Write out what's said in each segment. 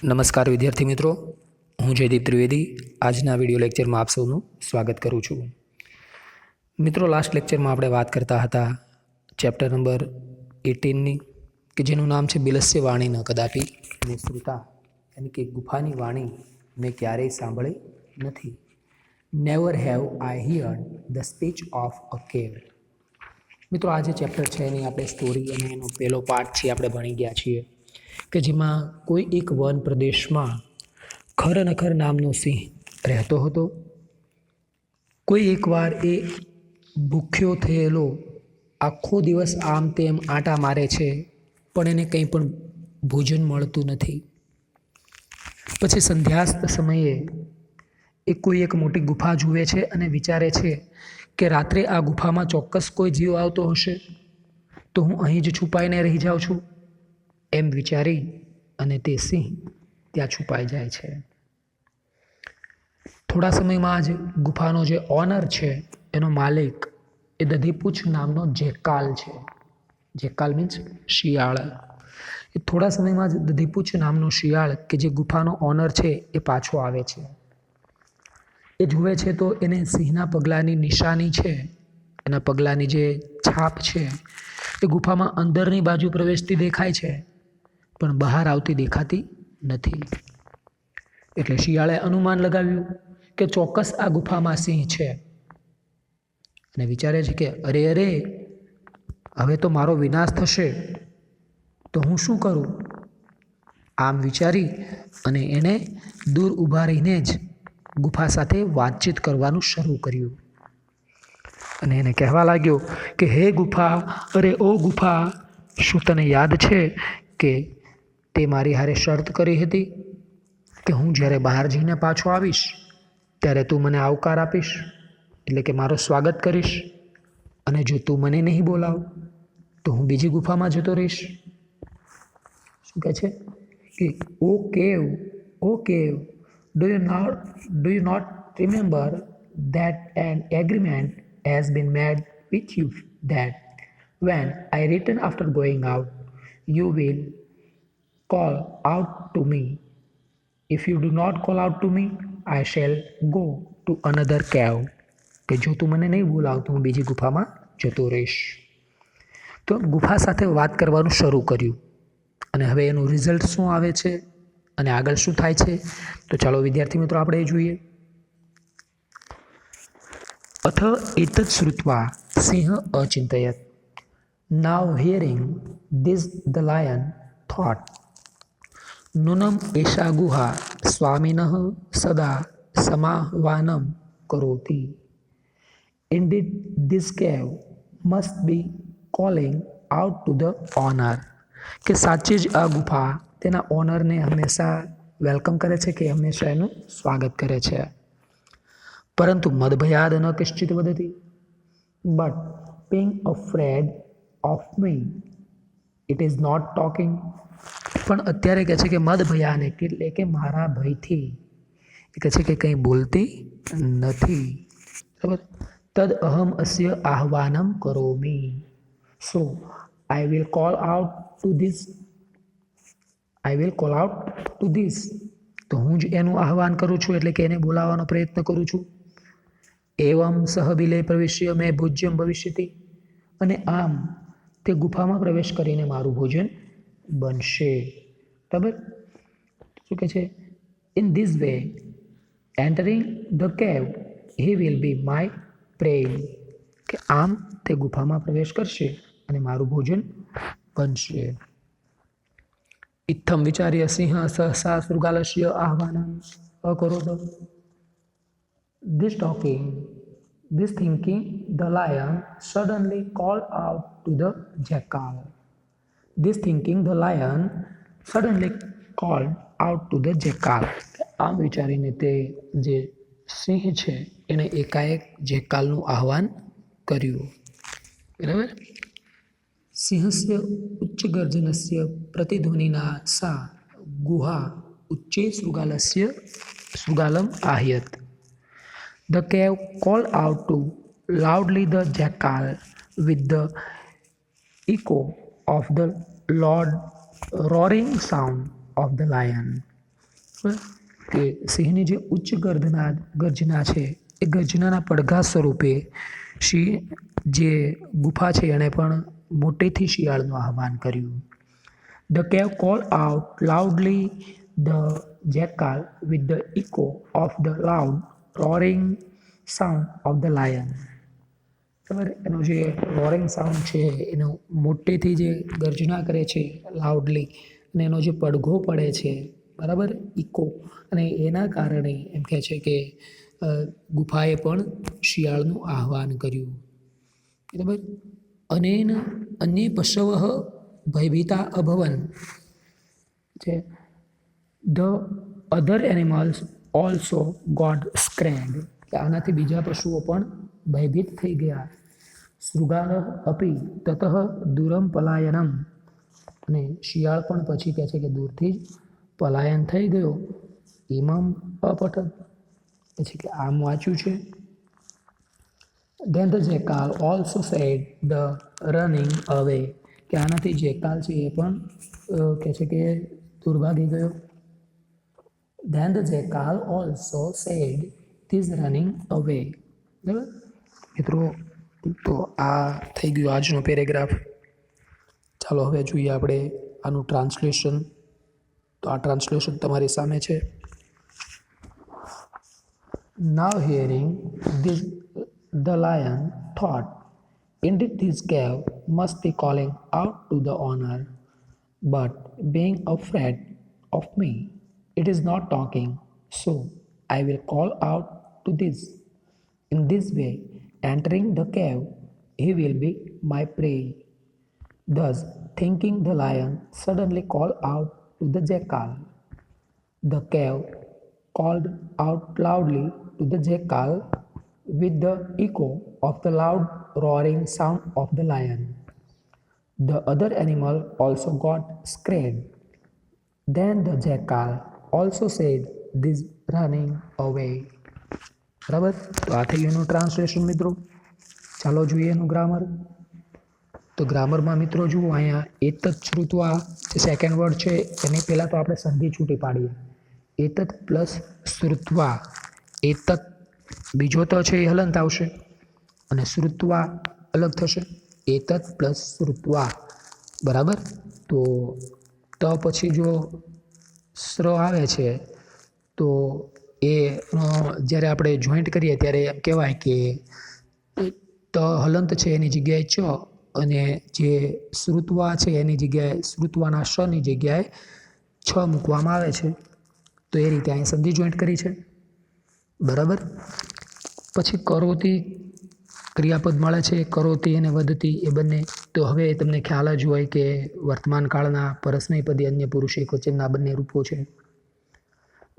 નમસ્કાર વિદ્યાર્થી મિત્રો, હું જયદીપ ત્રિવેદી આજના વિડીયો લેક્ચરમાં આપ સૌનું સ્વાગત કરું છું. મિત્રો, લાસ્ટ લેક્ચરમાં આપણે વાત કરતા હતા ચેપ્ટર નંબર 18ની, કે જેનું નામ છે બિલસ્ય વાણી ન કદાપી નિસૃતા, એટલે કે ગુફાની વાણી મેં ક્યારેય સાંભળી નથી. Never have I heard the speech of a કેવ. મિત્રો, આ જે ચેપ્ટર છે એની આપણે સ્ટોરી અને એનો પહેલો પાર્ટ છે આપણે ભણી ગયા છીએ, કે જેમાં કોઈ એક વન પ્રદેશમાં ખરનખર નામનો સિંહ રહેતો હતો. કોઈ એકવાર એ ભૂખ્યો થયેલો આખો દિવસ આમ તેમ આંટા મારે છે, પણ એને કંઈ પણ ભોજન મળતું નથી. પછી સંધ્યાસ્ત સમયે એ કોઈ એક મોટી ગુફા જુએ છે અને વિચારે છે કે રાત્રે આ ગુફામાં ચોક્કસ કોઈ જીવ આવતો હશે, તો હું અહીં જ છુપાઈને રહી જાઉં છું. એમ વિચારી અને તે સિંહ ત્યાં છુપાઈ જાય છે. થોડા સમયમાં જ ગુફાનો જે ઓનર છે, એનો માલિક, એ દધીપૂછ નામનો જેકાલ છે. જેકાલ મીન્સ શિયાળ. એ થોડા સમયમાં જ દધીપૂછ નામનો શિયાળ, કે જે ગુફાનો ઓનર છે, એ પાછો આવે છે. એ જુએ છે તો એને સિંહના પગલાંની નિશાની છે, એના પગલાંની જે છાપ છે, એ ગુફામાં અંદરની બાજુ પ્રવેશતી દેખાય છે, પણ બહાર આવતી દેખાતી નથી. એટલે શિયાળે અનુમાન લગાવ્યું કે ચોક્કસ આ ગુફામાં સિંહ છે, અને વિચારે છે કે અરે હવે તો મારો વિનાશ થશે, તો હું શું કરું? આમ વિચારી અને એણે દૂર ઊભા રહીને જ ગુફા સાથે વાતચીત કરવાનું શરૂ કર્યું. અને એને કહેવા લાગ્યો કે હે ગુફા, અરે ઓ ગુફા, શું તને યાદ છે કે તે મારી હારે શરત કરી હતી કે હું જ્યારે બહાર જઈને પાછો આવીશ ત્યારે તું મને આવકાર આપીશ, એટલે કે મારું સ્વાગત કરીશ, અને જો તું મને નહીં બોલાવ તો હું બીજી ગુફામાં જતો રહીશ. શું કહે છે કે ઓ કેવ, do you not remember that an agreement has been made with you that when I return after going out, you will call out to me. If you do not call out to me, I shall go to another cave. કે જો તું મને નહીં બોલાવ તો હું બીજી ગુફામાં જતો રહીશ. તો ગુફા સાથે વાત કરવાનું શરૂ કર્યું, અને હવે એનું રિઝલ્ટ શું આવે છે અને આગળ શું થાય છે, તો ચાલો વિદ્યાર્થી મિત્રો આપણે એ જોઈએ. અથ એતત શ્રુત્વા સિંહ અચિંતયત. Now hearing this the lion thought, નૂનમ એષા ગુહા સ્વામિનઃ સદા સમાહવાનમ કરોતિ. Indeed, this cave must be calling out to the owner. કે સાચી જ આ ગુફા તેના ઓનરને હંમેશા વેલકમ કરે છે, કે હંમેશા એનું સ્વાગત કરે છે. પરંતુ મદભયાદ ન કશ્ચિત વદતિ, but being afraid of me, it is not talking. પણ અત્યારે કહે છે કે મદભયાને, એટલે કે મારા ભયથી એ કહે છે કે કંઈ બોલતી નથી. બરાબર. તદ અહમ અસ્ય આહ્વાનમ કરોમી, so I will call out to this. તો હું જ એનું આહ્વાન કરું છું, એટલે કે એને બોલાવવાનો પ્રયત્ન કરું છું. એવમ સહબિલે પ્રવિશ્ય મેં ભોજ્યમ ભવિષ્યતિ, અને આમ તે ગુફામાં પ્રવેશ કરીને મારું ભોજન બનશે. બરાબર. શું કહે છે? In this way entering the કેવ he will be my Prey. કે આમ તે ગુફામાં પ્રવેશ કરશે અને મારું ભોજન બનશે. ઇત્થમ વિચાર્ય સિંહ સહસા શૃગાલસ્ય આહ્વાનમ અકરોત. This thinking, the lion suddenly called out to the jackal. આમ વિચારીને તે જે સિંહ છે એને એકાએક જેકાલનું આહ્વાન કર્યું. બરાબર. સિંહસ્ય ઉચ્ચ ગર્જનસ્ય પ્રતિધ્વનિના સા ગુહા ઉચ્ચે શૃગાલમ આહ્યત. The cave called out to loudly the jackal with the echo of the loud roaring sound of the lion. કે સિંહની જે ઉચ્ચ ગર્જના છે એ ગર્જનાના પડઘા સ્વરૂપે સિંહ જે ગુફા છે એણે પણ મોટેથી શિયાળનું આહવાન કર્યું. The cave called out loudly the jackal with the echo of the loud roaring sound of the lion. બરાબર, એનો જે રોરિંગ સાઉન્ડ છે એનો મોટેથી જે ગર્જના કરે છે લાઉડલી, અને એનો જે પડઘો પડે છે, બરાબર, ઇકો, અને એના કારણે એમ કહે છે કે ગુફાએ પણ શિયાળનું આહવાન કર્યું. બરાબર. અનેન અન્ય પશવઃ ભયભીતા અભવન છે. The other animals also got scared, કે આનાથી બીજા પશુઓ પણ ભયભીત થઈ ગયા. શૃગાલ અપી તતઃ દૂરમ પલાયનમ, અને શિયાળ પણ પછી કહે છે કે દૂરથી જ પલાયન થઈ ગયો. ઇમમ અપઠ, પછી કે આમ વાંચ્યું છે. Then the jackal also said the running away, કે આનાથી જેકાલ છે એ પણ કહે છે કે દૂર ભાગી ગયો. Then the jackal also said this running away. બરાબર મિત્રો, તો આ થઈ ગયું આજનો પેરેગ્રાફ. ચાલો હવે જોઈએ આપણે આનું ટ્રાન્સલેશન. તો આ ટ્રાન્સલેશન તમારી સામે છે. Now hearing this, the lion thought, indeed this cave must be calling out to the owner, but being afraid of me, it is not talking, so I will call out to this. In this way, entering the cave, he will be my prey. Thus, thinking, the lion suddenly called out to the jackal. The cave called out loudly to the jackal with the echo of the loud roaring sound of the lion. The other animal also got scared. Then the jackal also said this running away. બરાબર, તો આ થઈ એનું translation મિત્રો. ચાલો જોઈએ એનું grammar. તો ગ્રામરમાં મિત્રો જુઓ, અહીંયા એતત શ્રુત્વા જે સેકન્ડ વર્ડ છે એની પહેલાં તો આપણે સંધિ છૂટી પાડીએ. એતત પ્લસ શ્રુત્વા, એતત બીજો ત છે એ હલંત આવશે અને શ્રુત્વા અલગ થશે. એતત પ્લસ શ્રુત્વા, બરાબર. તો ત પછી જો સ્ર આવે છે તો એ જ્યારે આપણે જોઈન્ટ કરીએ ત્યારે એમ કહેવાય કે ત હલંત છે એની જગ્યાએ ચ, અને જે શ્રુત્વા છે એની જગ્યાએ શ્રુત્વાના શની જગ્યાએ છ મૂકવામાં આવે છે. તો એ રીતે અહીં સંધિ જોઈન્ટ કરી છે. બરાબર. પછી કરોતી ક્રિયાપદ મળે છે, કરોતી અને વધતી એ બંને. તો હવે તમને ખ્યાલ જ હોય કે વર્તમાન કાળના પરસ્મયપદી અન્ય પુરુષ એકવચનના બંને રૂપો છે.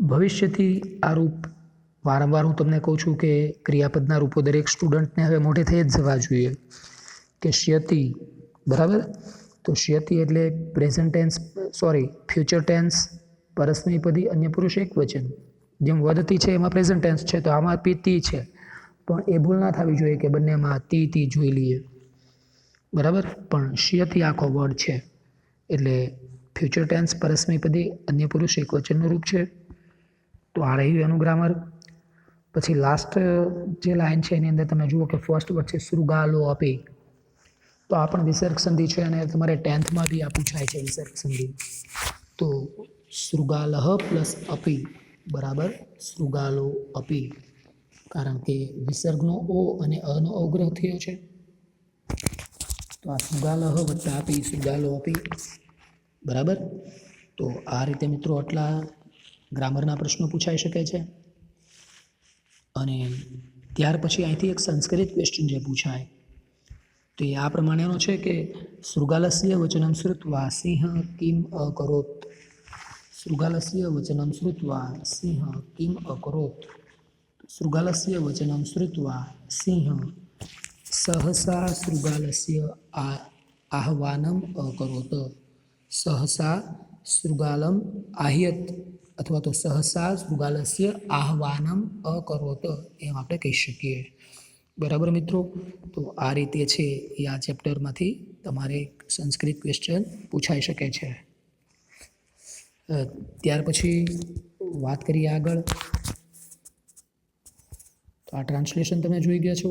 ભવિષ્યથી આ રૂપ વારંવાર હું તમને કહું છું કે ક્રિયાપદના રૂપો દરેક સ્ટુડન્ટને હવે મોઢે થઈ જ જવા જોઈએ. કે શ્યતિ, બરાબર. તો શ્યતિ એટલે પ્રેઝન્ટ ટેન્સ, ફ્યુચર ટેન્સ પરસ્મયપદી અન્ય પુરુષ એકવચન. જેમ વધતી છે એમાં પ્રેઝન્ટ ટેન્સ છે, તો આમાં તી છે, પણ એ ભૂલ ના થવી જોઈએ કે બંનેમાં તી જોઈ લઈએ, બરાબર. પણ શ્યતિ આખો વર્ડ છે એટલે ફ્યુચર ટેન્સ પરસ્મયપદી અન્ય પુરુષ એકવચનનું રૂપ છે. તો આ રહ્યું એનું ગ્રામર. પછી લાસ્ટ જે લાઈન છે એની અંદર તમે જુઓ કે ફર્સ્ટ વર્ડ છે શૃગાલો અપી. તો આ પણ વિસર્ગ સંધિ છે અને તમારે 10thમાં બી આ પૂછાય છે વિસર્ગ સંધિ. તો શૃગાલહ પ્લસ અપી બરાબર શૃગાલો અપી, કારણ કે વિસર્ગનો ઓ અને અનો અવગ્રહ થયો છે. તો આ શૃગાલહ વત્તા અપી, શૃગાલો અપી, બરાબર. તો આ રીતે મિત્રો આટલા ગ્રામરના પ્રશ્નો પૂછાઈ શકે છે. અને ત્યાર પછી અહીંથી એક સંસ્કૃત ક્વેશ્ચન જે પૂછાય તો એ આ પ્રમાણેનો છે કે શૃગાલસ્ય વચનમ શ્રુત્વા સિંહ કિમ અકરોત. શૃગાલસ્ય વચનમ શ્રુત્વા સિંહ કિમ અકરોત. શૃગાલસ્ય વચનમ શ્રુત્વા સિંહ સહસા શૃગાલસ્ય આહ્વાનમ અકરોત. સહસા શૃગાલમ આહ્યત અથવા તો સહસા શૃગાલસ્ય આહ્વાનમ અકરોત એમ આપણે કહી શકીએ, બરાબર મિત્રો. તો આ રીતે છે એ આ ચેપ્ટરમાંથી તમારે સંસ્કૃત ક્વેશ્ચન પૂછાઈ શકે છે. ત્યાર પછી વાત કરીએ આગળ. તો આ ટ્રાન્સલેશન તમે જોઈ ગયા છો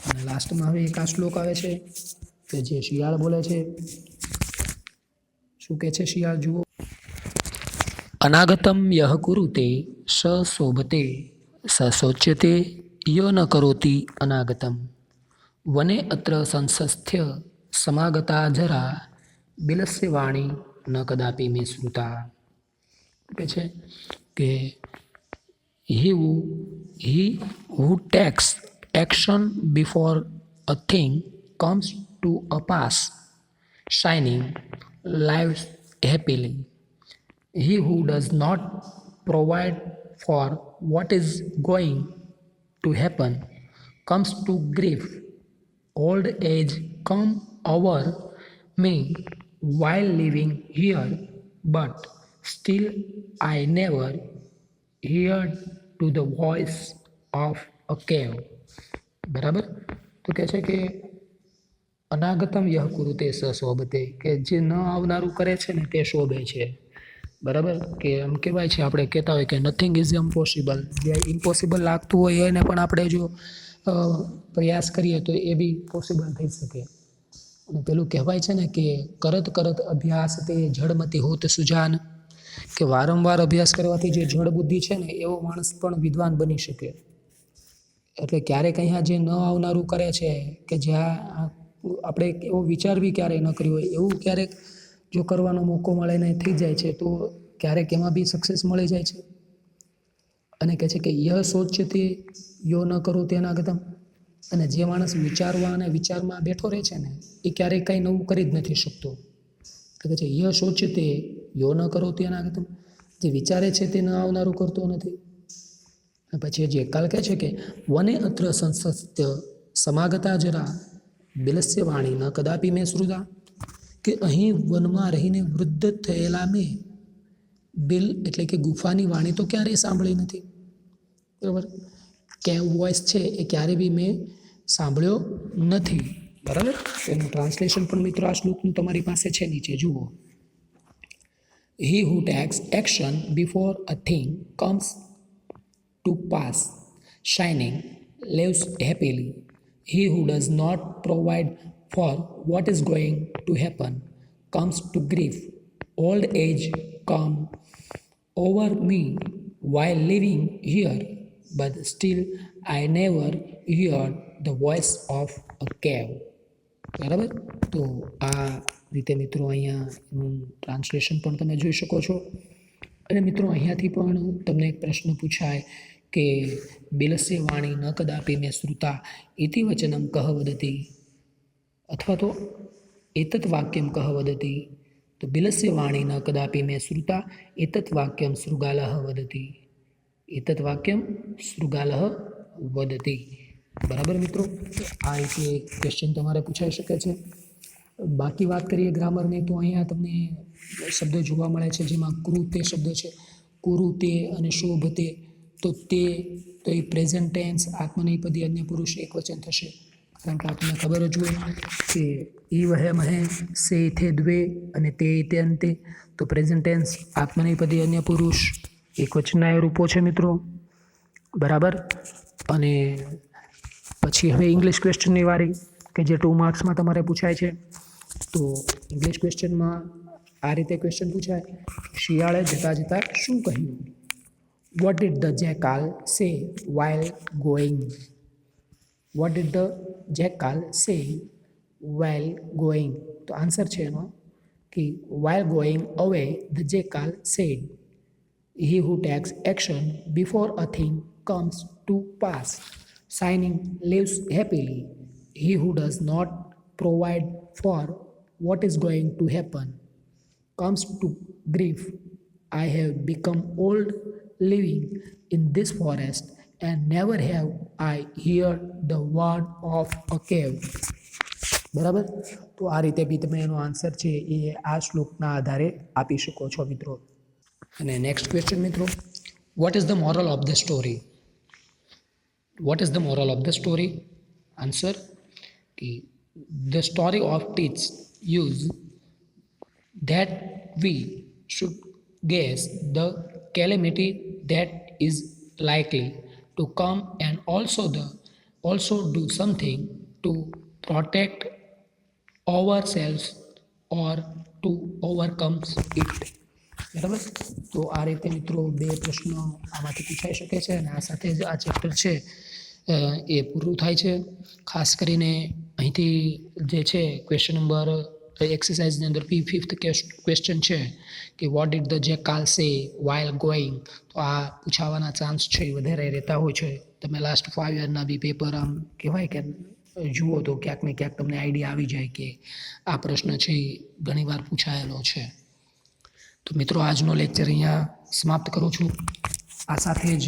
અને લાસ્ટમાં હવે એક આ શ્લોક આવે છે કે જે શિયાળ બોલે છે. શું કહે છે શિયાળ? જુઓ. અનાગતમ યહ કુરુતે સ શોભતે સ શોચ્યતે યો ન કરોતિ અનાગતમ વને અત્ર સંસસ્થ્ય સમાગતા જરા બિલસ્ય વાણી ન કદાપી મે શ્રુતા. કે છે કે he who takes action before a thing comes to a pass, shining, lives happily. He who does not provide for what is going to happen comes to grief. Old age come over me while living here, but still I never heard to the voice of a cave. બરાબર. તો કહે છે કે અનાગતમ યહ કુરુતે સ શોભતે, કે જે ન આવનારું કરે છે ને તે શોભે છે. બરાબર. કે એમ કહેવાય છે, આપણે કહેતા હોય કે નથિંગ ઇઝ ઇમ્પોસિબલ. જે ઇમ્પોસિબલ લાગતું હોય એને પણ આપણે જો પ્રયાસ કરીએ તો એ બી પોસિબલ થઈ શકે. અને પેલું કહેવાય છે ને કે કરત કરત અભ્યાસ તે જડમતી હોત સુજાન, કે વારંવાર અભ્યાસ કરવાથી જે જડ બુદ્ધિ છે ને એવો માણસ પણ વિદ્વાન બની શકે. એટલે ક્યારેક અહીંયા જે ન આવનારું કરે છે, કે જ્યાં આપણે એવો વિચાર બી ક્યારેય ન કર્યો હોય એવું ક્યારેક જો કરવાનો મોકો મળે ને થઈ જાય છે તો ક્યારેક એમાં બી સક્સેસ મળી જાય છે. અને કહે છે કે યહ સોચ્યતે યો ન કરો તેના ગતમ, અને જે માણસ વિચારવા અને વિચારમાં બેઠો રહે છે ને એ ક્યારેય કંઈ નવું કરી જ નથી શકતો. તો કહે છે યહ સોચ્યતે યો ન કરો તેના ગતમ, જે વિચારે છે તે ન આવનારું કરતો નથી. અને પછી જે કાલ કહે છે કે વને અત્ર સંસત્ય સમાગતા જરા બિલસ્ય વાણી ન કદાપી મેં શ્રુતા, કે અહીં વનમાં રહીને વૃદ્ધ થયેલા મેં બિલ એટલે કે ગુફાની વાણી તો ક્યારેય સાંભળી નથી. બરાબર. કેવ વોઇસ છે એ ક્યારે બી મેં સાંભળ્યો નથી. બરાબર. એનું ટ્રાન્સલેશન પણ મિત્રો આ શ્લોકનું તમારી પાસે છે, નીચે જુઓ. He who takes action before a thing comes to pass, shining, lives happily. He who does not provide for what is going to happen comes to grief. Old age come over me while living here, but still I never heard the voice of a cave. બરાબર. તો આ રીતે મિત્રો અહીંયા translation પણ તમે જોઈ શકો છો. અને મિત્રો અહીંયાથી પણ તમને એક પ્રશ્ન પૂછાય કે બિલસ્ય વાણી ન કદાપી મેં શ્રુતા ઇતિ વચનમ કહ વદતી, અથવા તો એતત વાક્યમ કહ વદતી. તો બિલસ્ય વાણી ન કદાપી મેં શ્રુતા એતત વાક્યમ શૃગાલહ વદતી. એતત વાક્યમ શૃગાલહ વદતી. બરાબર મિત્રો. આ રીતે ક્વેશ્ચન તમારે પૂછાઈ શકે છે. બાકી વાત કરીએ ગ્રામરની, તો અહીંયા તમને શબ્દો જોવા મળે છે જેમાં કૃતે શબ્દ છે. કુરુતે અને શોભતે, તો તે તો એ પ્રેઝન્ટ ટેન્સ આત્મનેપદી અન્ય પુરુષ એક વચન થશે. કારણ કે આપણને ખબર જ હોય કે ઈ વહે મહે સે ઇથે દ્વે અને તે ઇતે અંતે, તો પ્રેઝન્ટ ટેન્સ આત્મનેપદી અન્ય પુરુષ એક વચનના એ રૂપો છે મિત્રો. બરાબર. અને પછી હવે ઇંગ્લિશ ક્વેશ્ચનની વારી, કે જે 2 માર્ક્સમાં તમારે પૂછાય છે. તો ઇંગ્લિશ ક્વેશ્ચનમાં આ રીતે ક્વેશ્ચન પૂછાય, શિયાળે જતાં જતાં શું કહ્યું? Vote did the jackal say while going? What did the jackal say while going? તો આન્સર છે એનો કે while going away the jackal said, he who takes action before a thing comes to pass, shining, lives happily. He who does not provide for what is going to happen comes to grief. I have become old living in this forest, and never have I heard the word of a cave. બરાબર. તો આ રીતે બી તમે એનો answer છે એ આ શ્લોકના આધારે આપી શકો છો મિત્રો. અને નેક્સ્ટ ક્વેશ્ચન મિત્રો, what is the moral of the story? What is the moral of the story? Answer કે the story of teach us that we should guess the calamity that is likely to come and also do something to protect ourselves or to overcome it. બરાબર. તો આ રીતે મિત્રો 2 પ્રશ્નો આમાંથી પૂછાઈ શકે છે અને આ સાથે જ આ ચેપ્ટર છે એ પૂરું થાય છે. ખાસ કરીને અહીંથી જે છે ક્વેશ્ચન નંબર એક્સરસાઇઝની અંદર 5th ક્વેશ્ચન છે કે vote did the jackal say while going. તો આ પૂછાવાના ચાન્સ છે એ વધારે રહેતા હોય છે. તમે લાસ્ટ 5 યરના બી પેપર આમ કહેવાય કે જુઓ તો ક્યાંક ને ક્યાંક તમને આઈડિયા આવી જાય કે આ પ્રશ્ન છે એ ઘણીવાર પૂછાયેલો છે. તો મિત્રો આજનો લેક્ચર અહીંયા સમાપ્ત કરું છું. આ સાથે જ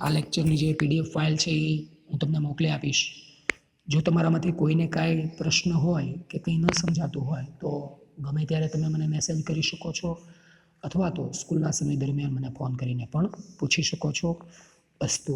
આ લેક્ચરની જે PDF ફાઇલ છે એ હું તમને મોકલી આપીશ. જો તમારામાંથી કોઈને કાંઈ પ્રશ્ન હોય કે કંઈ ન સમજાતું હોય તો ગમે ત્યારે તમે મને મેસેજ કરી શકો છો અથવા તો સ્કૂલના સમય દરમિયાન મને ફોન કરીને પણ પૂછી શકો છો. અસ્તુ.